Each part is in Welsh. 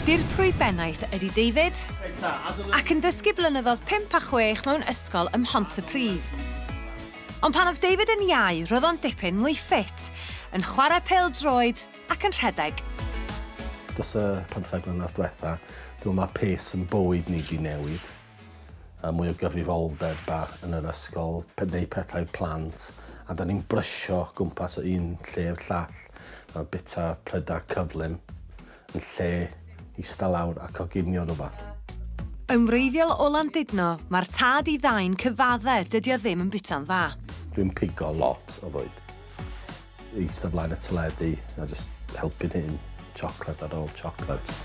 Dirprwy bennaeth ydy David, ac yn dysgu blynyddoedd 5 a 6 mewn ysgol ym Mhontypridd. Ond pan oedd David yn iau, roedd o'n dipyn mwy ffit, yn chwarae pêl-droed ac yn rhedeg. Dros y 15 mlynedd diwetha, dwi'n meddwl mae pace yn bywyd ni wedi newid. Mwy o gyfrifoldeb yn yr ysgol, neud pethau plant, a da ni'n brysio gwmpas o un lle i'r llall. Mae bita prydau cyflym yn lle ista lawr a coginio rhywbeth. Yn wreiddiol o Landudno, mae'r tad i ddain cyfaddau dydy o ddim yn bita'n dda. Dwi'n pigo lot o fwyd. Eista flaen y teledu a just helpu'n hyn, chocolate ar ôl chocolate.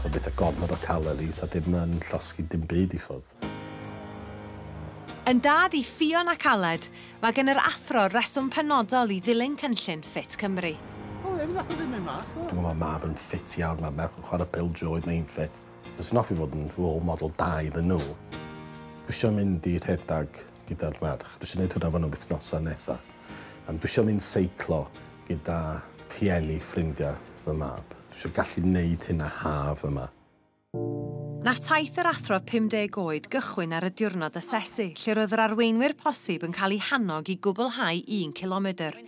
So bita gormod o calories a dim yn llosgi dim byd i ffwrdd. Yn dad i Ffion ac Aled, mae gen yr athro reswm penodol i ddilyn cynllun FFIT Cymru. Dwi'n gwybod mae mab yn ffit iawn, mae merch yn chwarae pêl-droed, mae'n ffit. Dwi'n hoffi fod yn role model da iddyn nhw. Dwi eisiau mynd i rhedag gyda'r merch. Dwi eisiau gwneud hwnna fan nhw wythnosau nesaf. Dwi eisiau mynd seiclo gyda rhieni ffrindiau fy mab. Dwi eisiau gallu gwneud hynna haf yma. Nath taith yr athro 50 oed gychwyn ar y diwrnod asesu, lle roedd yr arweinwyr posib yn cael eu hannog i gwblhau 1 kilometr.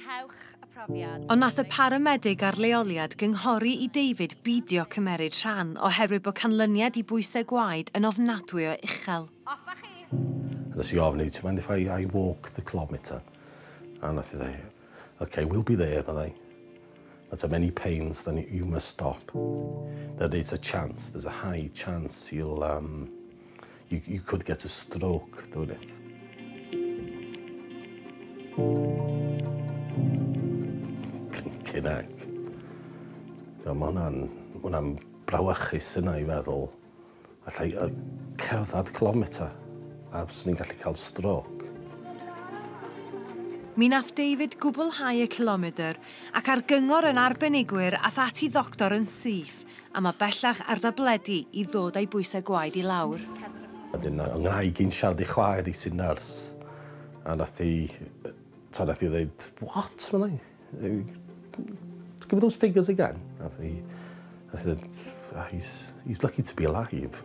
Ond nath y paramedig ar leoliad gynghori i David beidio cymeryd rhan oherwydd bod canlyniad i bwysau gwaed yn ofnadwy o uchel. Nes i ofni, ti'n mind if I walk the kilometre? A nath i ddweud, OK, we'll be there, byddai. But many pains, then you must stop. There is a chance, there's a high chance you could get a stroke doing it. Blincin ec. Mae hwnna'n brawychus yna i feddwl. Allai cerdded kilometr a fyswn i'n gallu cael stroke. Mi nath David gwblhau y kilometr ac ar gyngor yn arbenigwyr a that i ddoctor yn syth a mae bellach ar dabledi i ddod â'i bwysau gwaed i lawr. Wedyn, yng Nghymraeg i'n siarad i chwaer i sy'n nyrs. A nath i ddweud, what, man? Give me those figures again. Nath i ddweud, he's lucky to be alive.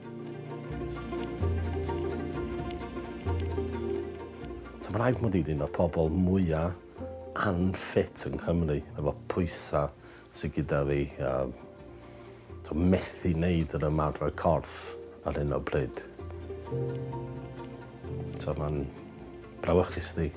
Mae'n rhaid mod i un o'r pobl mwyaf unfit yng Nghymru, efo pwysau sydd gyda fi, methu wneud yr ymarfer corff ar hyn o bryd. Mae'n brawychus di.